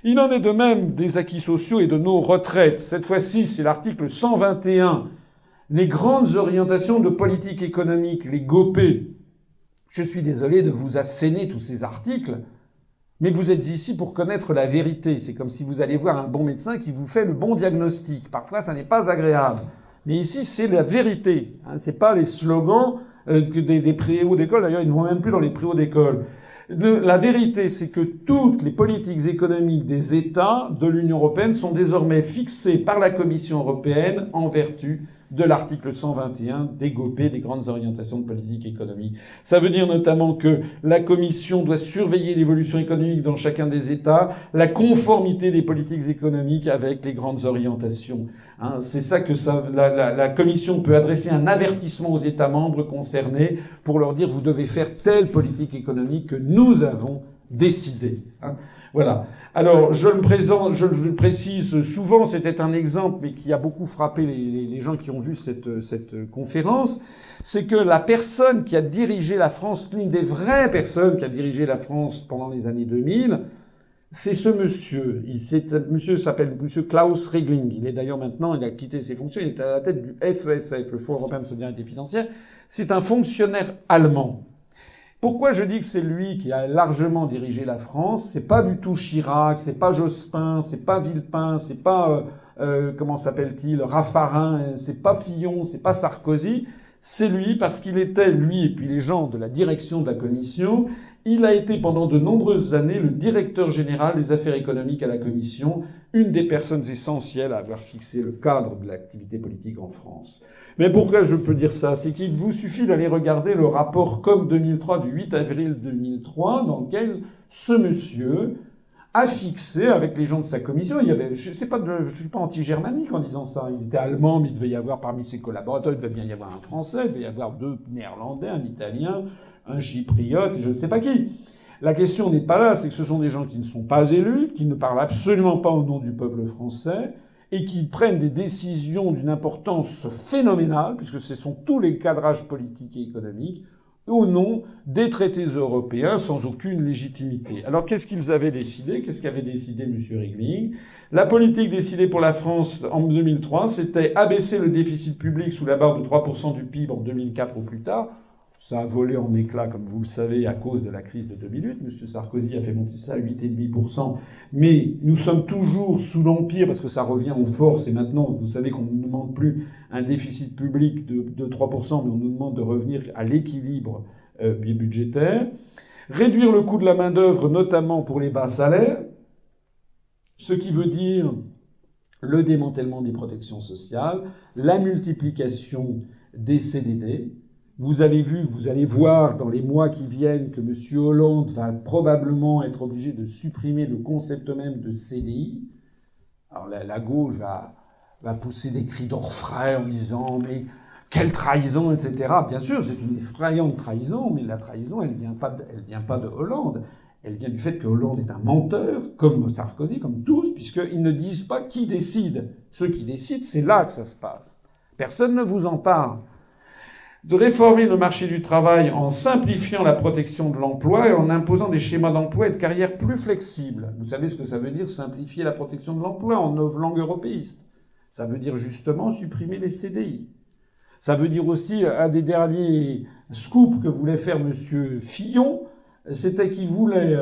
Il en est de même des acquis sociaux et de nos retraites. Cette fois-ci, c'est l'article 121. Les grandes orientations de politique économique, les GOPE. Je suis désolé de vous asséner tous ces articles, mais vous êtes ici pour connaître la vérité. C'est comme si vous allez voir un bon médecin qui vous fait le bon diagnostic. Parfois, ça n'est pas agréable. Mais ici, c'est la vérité. C'est pas les slogans des préaux d'école. D'ailleurs, ils ne vont même plus dans les préaux d'école. La vérité, c'est que toutes les politiques économiques des États de l'Union européenne sont désormais fixées par la Commission européenne en vertu de l'article 121 des GOPE, des grandes orientations de politique économique. Ça veut dire notamment que la Commission doit surveiller l'évolution économique dans chacun des États, la conformité des politiques économiques avec les grandes orientations. C'est ça que la Commission peut adresser un avertissement aux États membres concernés pour leur dire vous devez faire telle politique économique que nous avons décidée. Voilà. Alors, je le précise souvent, c'était un exemple, mais qui a beaucoup frappé les gens qui ont vu cette conférence, c'est que la personne qui a dirigé la France, l'une des vraies personnes qui a dirigé la France pendant les années 2000, c'est ce monsieur. Monsieur s'appelle monsieur Klaus Regling. Il est d'ailleurs maintenant, il a quitté ses fonctions, il est à la tête du FESF, le Fonds européen de solidarité financière. C'est un fonctionnaire allemand. Pourquoi je dis que c'est lui qui a largement dirigé la France? C'est pas du tout Chirac, c'est pas Jospin, c'est pas Villepin, c'est pas comment s'appelle-t-il, Raffarin, c'est pas Fillon, c'est pas Sarkozy. C'est lui parce qu'il était, lui et puis les gens de la direction de la Commission, il a été pendant de nombreuses années le directeur général des affaires économiques à la Commission, une des personnes essentielles à avoir fixé le cadre de l'activité politique en France. Mais pourquoi je peux dire ça? C'est qu'il vous suffit d'aller regarder le rapport COM 2003 du 8 avril 2003, dans lequel ce monsieur a fixé, avec les gens de sa commission, il y avait, je suis pas anti-germanique en disant ça, il était allemand, mais il devait y avoir parmi ses collaborateurs, il devait bien y avoir un Français, il devait y avoir 2 Néerlandais, un Italien, un Chypriote, et je ne sais pas qui. La question n'est pas là, c'est que ce sont des gens qui ne sont pas élus, qui ne parlent absolument pas au nom du peuple français, et qui prennent des décisions d'une importance phénoménale, puisque ce sont tous les cadrages politiques et économiques, au nom des traités européens sans aucune légitimité. Alors qu'est-ce qu'ils avaient décidé? Qu'est-ce qu'avait décidé M. Regling? La politique décidée pour la France en 2003, c'était abaisser le déficit public sous la barre de 3% du PIB en 2004 ou plus tard. Ça a volé en éclats, comme vous le savez, à cause de la crise de 2008. M. Sarkozy a fait monter ça à 8,5%. Mais nous sommes toujours sous l'Empire, parce que ça revient en force. Et maintenant, vous savez qu'on ne nous demande plus un déficit public de 3%, mais on nous demande de revenir à l'équilibre budgétaire. Réduire le coût de la main-d'œuvre, notamment pour les bas salaires. Ce qui veut dire le démantèlement des protections sociales, la multiplication des CDD. Vous avez vu, vous allez voir dans les mois qui viennent que M. Hollande va probablement être obligé de supprimer le concept même de CDI. Alors la gauche va pousser des cris d'orfraie en disant « mais quelle trahison !» etc. Bien sûr, c'est une effrayante trahison, mais la trahison, elle vient pas de Hollande. Elle vient du fait que Hollande est un menteur, comme Sarkozy, comme tous, puisqu'ils ne disent pas qui décide. Ceux qui décident, c'est là que ça se passe. Personne ne vous en parle. De réformer le marché du travail en simplifiant la protection de l'emploi et en imposant des schémas d'emploi et de carrière plus flexibles. Vous savez ce que ça veut dire, simplifier la protection de l'emploi en langue européiste? Ça veut dire justement supprimer les CDI. Ça veut dire aussi, un des derniers scoops que voulait faire M. Fillon, c'était qu'il voulait,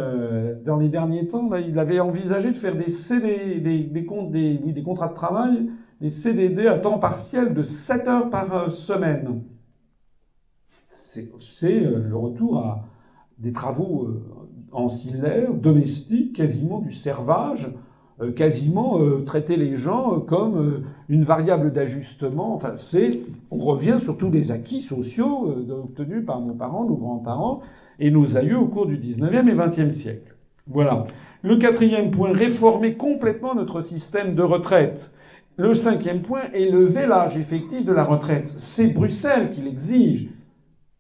dans les derniers temps, là, il avait envisagé de faire des contrats de travail, des CDD à temps partiel de 7 heures par semaine. C'est le retour à des travaux ancillaires, domestiques, quasiment du servage, quasiment traiter les gens comme une variable d'ajustement. Enfin, on revient sur tous les acquis sociaux obtenus par nos parents, nos grands-parents et nos aïeux au cours du 19e et 20e siècle. Voilà. Le 4e point, réformer complètement notre système de retraite. Le 5e point, élever l'âge effectif de la retraite. C'est Bruxelles qui l'exige.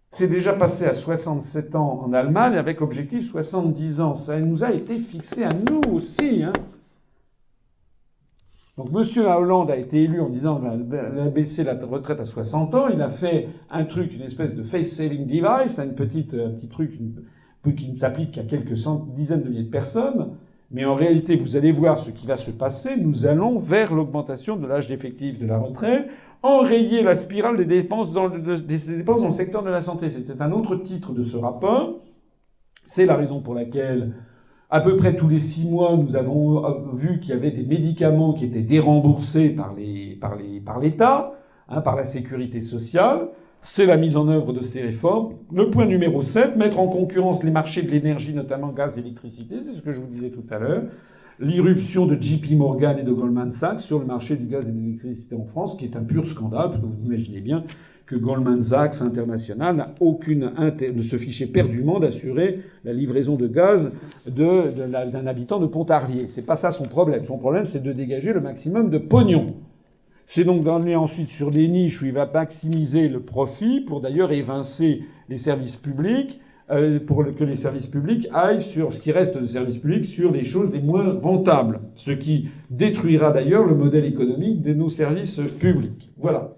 C'est déjà passé à 67 ans en Allemagne avec objectif 70 ans. Ça nous a été fixé à nous aussi. Donc M. Hollande a été élu en disant qu'il va baisser la retraite à 60 ans. Il a fait un truc, une espèce de face-saving device, un petit truc qui ne s'applique qu'à quelques dizaines de milliers de personnes. Mais en réalité, vous allez voir ce qui va se passer. Nous allons vers l'augmentation de l'âge effectif de la retraite, enrayer la spirale des dépenses dans le secteur de la santé. C'était un autre titre de ce rapport. C'est la raison pour laquelle, à peu près tous les 6 mois, nous avons vu qu'il y avait des médicaments qui étaient déremboursés par l'État, par la sécurité sociale. C'est la mise en œuvre de ces réformes. Le point numéro 7, mettre en concurrence les marchés de l'énergie, notamment gaz et électricité. C'est ce que je vous disais tout à l'heure. L'irruption de JP Morgan et de Goldman Sachs sur le marché du gaz et de l'électricité en France, qui est un pur scandale, parce que vous imaginez bien que Goldman Sachs International ne se fichait perdument d'assurer la livraison de gaz d'un habitant de Pontarlier. C'est pas ça son problème. Son problème, c'est de dégager le maximum de pognon. C'est donc d'aller ensuite sur des niches où il va maximiser le profit pour d'ailleurs évincer les services publics, pour que les services publics aillent sur ce qui reste de services publics sur les choses les moins rentables. Ce qui détruira d'ailleurs le modèle économique de nos services publics. Voilà.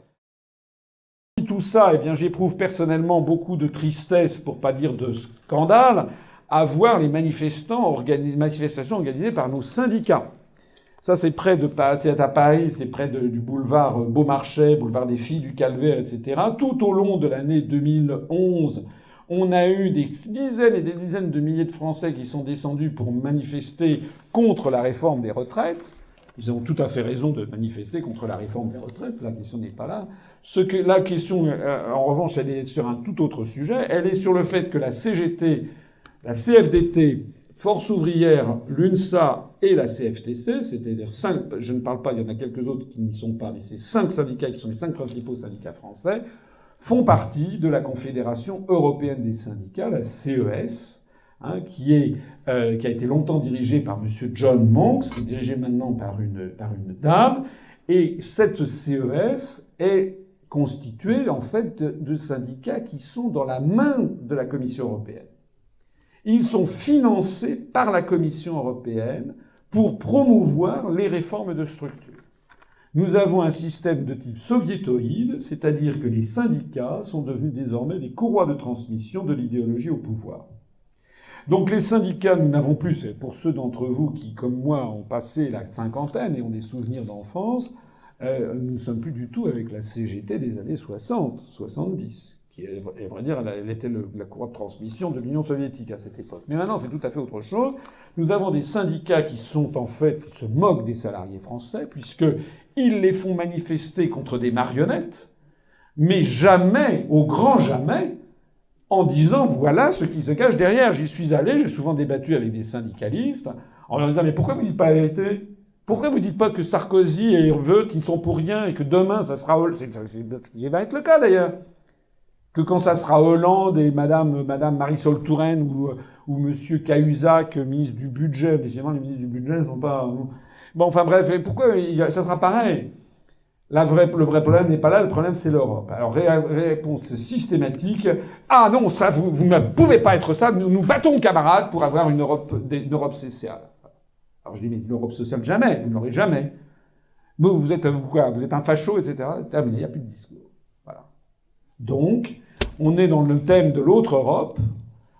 Tout ça, eh bien, j'éprouve personnellement beaucoup de tristesse, pour pas dire de scandale, à voir les manifestations organisées par nos syndicats. Ça, c'est c'est à Paris, c'est près du boulevard Beaumarchais, boulevard des Filles du Calvaire, etc. Tout au long de l'année 2011, on a eu des dizaines et des dizaines de milliers de Français qui sont descendus pour manifester contre la réforme des retraites. Ils ont tout à fait raison de manifester contre la réforme des retraites. La question n'est pas là. La question, en revanche, elle est sur un tout autre sujet. Elle est sur le fait que la CGT, la CFDT, Force ouvrière, l'UNSA et la CFTC, c'est-à-dire 5, je ne parle pas, il y en a quelques autres qui n'y sont pas, mais ces 5 syndicats qui sont les 5 principaux syndicats français, font partie de la Confédération européenne des syndicats, la CES, qui a été longtemps dirigée par monsieur John Monks, qui est dirigée maintenant par une dame. Et cette CES est constituée, en fait, de syndicats qui sont dans la main de la Commission européenne. Ils sont financés par la Commission européenne pour promouvoir les réformes de structure. Nous avons un système de type soviétoïde, c'est-à-dire que les syndicats sont devenus désormais des courroies de transmission de l'idéologie au pouvoir. Donc les syndicats, nous n'avons plus, pour ceux d'entre vous qui, comme moi, ont passé la cinquantaine et ont des souvenirs d'enfance, nous ne sommes plus du tout avec la CGT des années 60, 70. Qui, à vrai dire, elle était la courroie de transmission de l'Union soviétique à cette époque. Mais maintenant, c'est tout à fait autre chose. Nous avons des syndicats qui sont, en fait, qui se moquent des salariés français, puisqu'ils les font manifester contre des marionnettes, mais jamais, au grand jamais, en disant voilà ce qui se cache derrière. J'y suis allé, j'ai souvent débattu avec des syndicalistes, en leur disant mais pourquoi vous dites pas la vérité ? Pourquoi vous dites pas que Sarkozy et Woerth, ils ne sont pour rien, et que demain, ça sera... C'est ce qui va être le cas, d'ailleurs. Que quand ça sera Hollande et Madame Marisol Touraine ou Monsieur Cahuzac, ministre du budget, décidément les ministres du budget ne sont pas... Bon, enfin bref, pourquoi ça sera pareil? Le vrai problème n'est pas là, le problème c'est l'Europe. Alors réponse systématique, ah non, ça vous ne pouvez pas être ça, nous nous battons camarades pour avoir une Europe sociale. Alors je dis mais l'Europe sociale jamais, vous ne l'aurez jamais. Vous êtes quoi? Vous êtes un facho, etc. Terminé, il n'y a plus de discours. Voilà. Donc, on est dans le thème de l'autre Europe,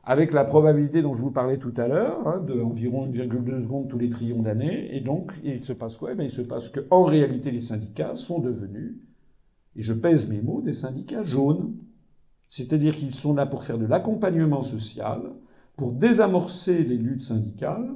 avec la probabilité dont je vous parlais tout à l'heure, d'environ 1,2 secondes tous les trillions d'années. Et donc, il se passe quoi? Il se passe qu'en réalité, les syndicats sont devenus, et je pèse mes mots, des syndicats jaunes. C'est-à-dire qu'ils sont là pour faire de l'accompagnement social, pour désamorcer les luttes syndicales,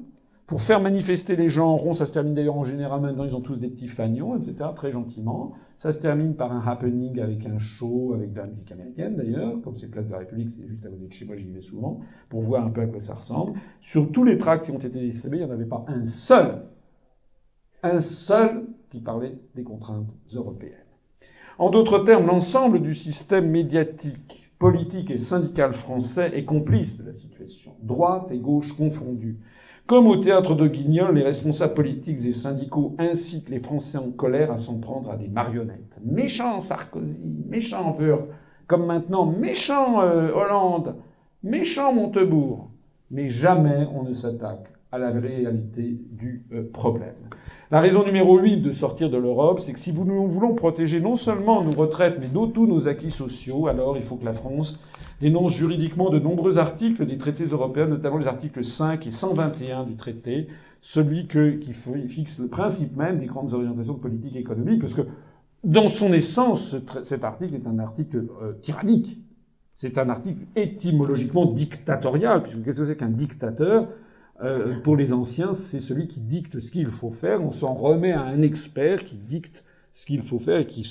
pour faire manifester les gens en rond. Ça se termine d'ailleurs en général, maintenant ils ont tous des petits fagnons, etc., très gentiment. Ça se termine par un happening avec un show, avec de la musique américaine d'ailleurs, comme c'est Place de la République, c'est juste à côté de chez moi, j'y vais souvent, pour voir un peu à quoi ça ressemble. Sur tous les tracts qui ont été distribués, il n'y en avait pas un seul qui parlait des contraintes européennes. En d'autres termes, l'ensemble du système médiatique, politique et syndical français est complice de la situation, droite et gauche confondues. Comme au théâtre de Guignol, les responsables politiques et syndicaux incitent les Français en colère à s'en prendre à des marionnettes. Méchant Sarkozy, méchant Woerth, comme maintenant méchant Hollande, méchant Montebourg. Mais jamais on ne s'attaque à la réalité du problème. La raison numéro 8 de sortir de l'Europe, c'est que si nous voulons protéger non seulement nos retraites, mais tous nos acquis sociaux, alors il faut que la France dénonce juridiquement de nombreux articles des traités européens, notamment les articles 5 et 121 du traité, celui qui fixe le principe même des grandes orientations de politique économique, parce que dans son essence, cet article est un article tyrannique. C'est un article étymologiquement dictatorial, puisque qu'est-ce que c'est qu'un dictateur? Pour les anciens, c'est celui qui dicte ce qu'il faut faire. On s'en remet à un expert qui dicte ce qu'il faut faire et qui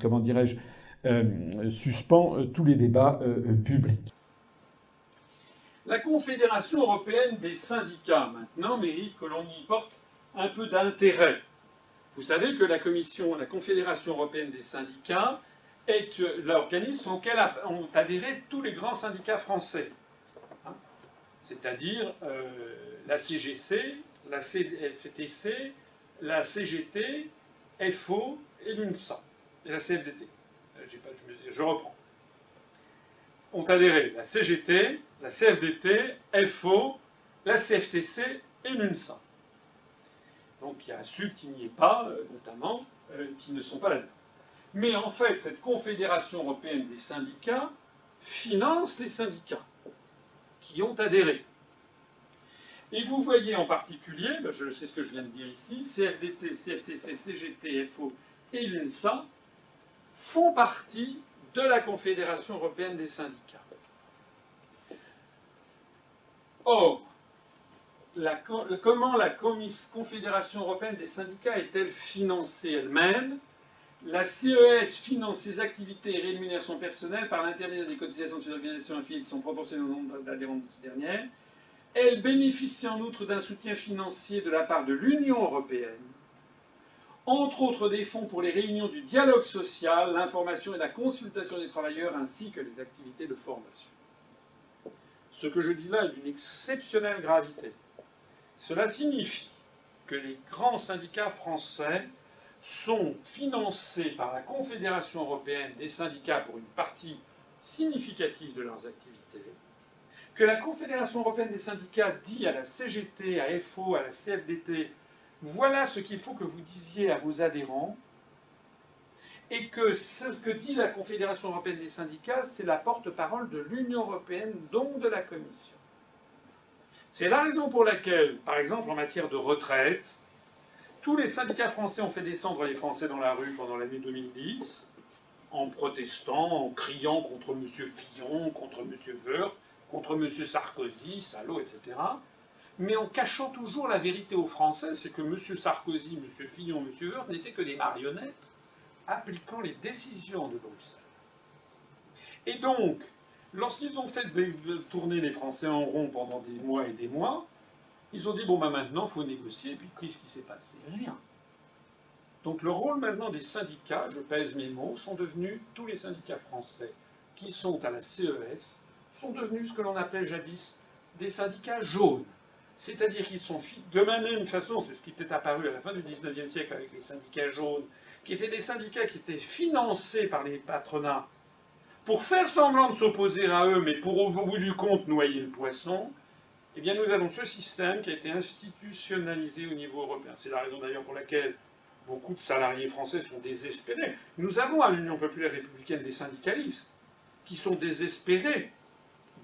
comment dirais-je, suspend tous les débats publics. La Confédération européenne des syndicats, maintenant, mérite que l'on y porte un peu d'intérêt. Vous savez que la Confédération européenne des syndicats est l'organisme auquel ont adhéré tous les grands syndicats français. C'est-à-dire la CGC, la CFTC, la CGT, FO et l'UNSA, et la CFDT. Je reprends. Ont adhéré la CGT, la CFDT, FO, la CFTC et l'UNSA. Donc il y a un Sud qui n'y est pas, notamment, qui ne sont pas là-dedans. Mais en fait, cette Confédération européenne des syndicats finance les syndicats qui ont adhéré. Et vous voyez en particulier, je sais ce que je viens de dire ici, CFDT, CFTC, CGT, FO et l'UNSA font partie de la Confédération européenne des syndicats. Or, comment la Confédération européenne des syndicats est-elle financée elle-même? La CES finance ses activités et rémunérations personnelles par l'intermédiaire des cotisations de ces organisations affiliées qui sont proportionnelles au nombre d'adhérents de ces dernières. Elle bénéficie en outre d'un soutien financier de la part de l'Union européenne, entre autres des fonds pour les réunions du dialogue social, l'information et la consultation des travailleurs, ainsi que les activités de formation. Ce que je dis là est d'une exceptionnelle gravité. Cela signifie que les grands syndicats français sont financés par la Confédération européenne des syndicats pour une partie significative de leurs activités, que la Confédération européenne des syndicats dit à la CGT, à FO, à la CFDT, voilà ce qu'il faut que vous disiez à vos adhérents, et que ce que dit la Confédération européenne des syndicats, c'est la porte-parole de l'Union européenne, donc de la Commission. C'est la raison pour laquelle, par exemple, en matière de retraite, tous les syndicats français ont fait descendre les Français dans la rue pendant l'année 2010, en protestant, en criant contre M. Fillon, contre M. Woerth, contre M. Sarkozy, salaud, etc. Mais en cachant toujours la vérité aux Français, c'est que M. Sarkozy, M. Fillon, M. Woerth n'étaient que des marionnettes appliquant les décisions de Bruxelles. Et donc, lorsqu'ils ont fait tourner les Français en rond pendant des mois et des mois, ils ont dit, bon, maintenant, il faut négocier, et puis qu'est-ce qui s'est passé? Rien. Donc le rôle maintenant des syndicats, je pèse mes mots, sont devenus, tous les syndicats français qui sont à la CES, sont devenus ce que l'on appelait jadis des syndicats jaunes. C'est-à-dire qu'ils sont de la même façon, c'est ce qui était apparu à la fin du XIXe siècle avec les syndicats jaunes, qui étaient des syndicats qui étaient financés par les patronats pour faire semblant de s'opposer à eux, mais pour au bout du compte noyer le poisson. Eh bien nous avons ce système qui a été institutionnalisé au niveau européen. C'est la raison d'ailleurs pour laquelle beaucoup de salariés français sont désespérés. Nous avons à l'Union populaire républicaine des syndicalistes qui sont désespérés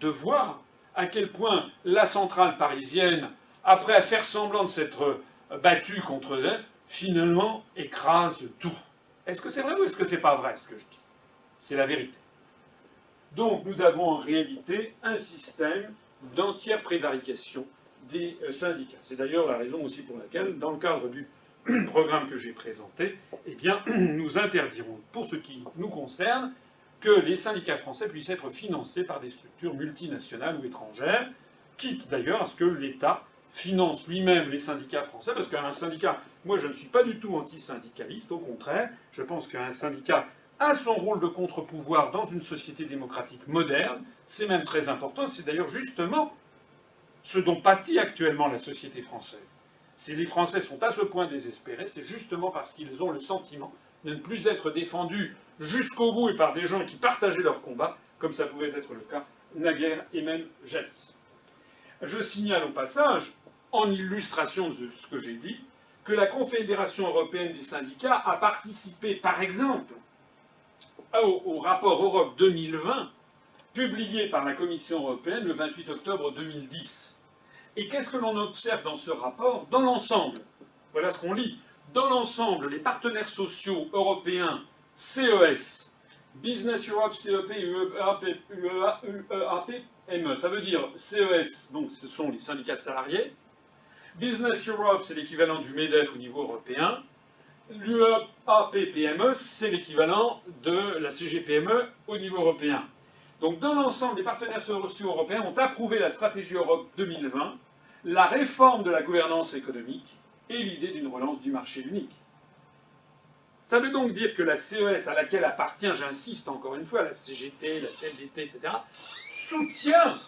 de voir à quel point la centrale parisienne, après faire semblant de s'être battue contre elle, finalement écrase tout. Est-ce que c'est vrai ou est-ce que c'est pas vrai ce que je dis? C'est la vérité. Donc nous avons en réalité un système d'entière prévarication des syndicats. C'est d'ailleurs la raison aussi pour laquelle, dans le cadre du programme que j'ai présenté, eh bien, nous interdirons, pour ce qui nous concerne, que les syndicats français puissent être financés par des structures multinationales ou étrangères, quitte d'ailleurs à ce que l'État finance lui-même les syndicats français, parce qu'un syndicat, moi je ne suis pas du tout anti-syndicaliste, au contraire, je pense qu'un syndicat a son rôle de contre-pouvoir dans une société démocratique moderne, c'est même très important, c'est d'ailleurs justement ce dont pâtit actuellement la société française. Si les Français sont à ce point désespérés, c'est justement parce qu'ils ont le sentiment de ne plus être défendus jusqu'au bout et par des gens qui partageaient leur combat, comme ça pouvait être le cas naguère et même jadis. Je signale au passage, en illustration de ce que j'ai dit, que la Confédération européenne des syndicats a participé, par exemple, au rapport Europe 2020 publié par la Commission européenne le 28 octobre 2010. Et qu'est-ce que l'on observe dans ce rapport? Dans l'ensemble, voilà ce qu'on lit. Dans l'ensemble, les partenaires sociaux européens, CES, Business Europe, CEP, UEAPME, ça veut dire CES, donc ce sont les syndicats de salariés. Business Europe, c'est l'équivalent du MEDEF au niveau européen. L'UEAPPME, c'est l'équivalent de la CGPME au niveau européen. Donc dans l'ensemble, les partenaires sociaux européens ont approuvé la stratégie Europe 2020, la réforme de la gouvernance économique et l'idée d'une relance du marché unique. Ça veut donc dire que la CES, à laquelle appartient, j'insiste encore une fois, la CGT, la CFDT, etc., soutient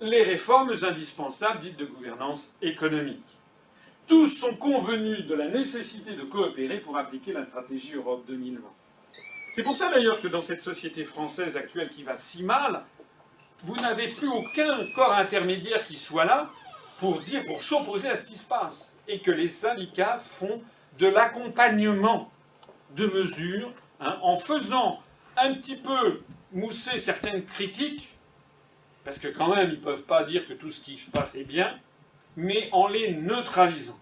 les réformes indispensables dites de gouvernance économique. Tous sont convenus de la nécessité de coopérer pour appliquer la stratégie Europe 2020. C'est pour ça d'ailleurs que dans cette société française actuelle qui va si mal, vous n'avez plus aucun corps intermédiaire qui soit là pour s'opposer à ce qui se passe. Et que les syndicats font de l'accompagnement de mesures, en faisant un petit peu mousser certaines critiques, parce que quand même ils ne peuvent pas dire que tout ce qui se passe est bien, mais en les neutralisant.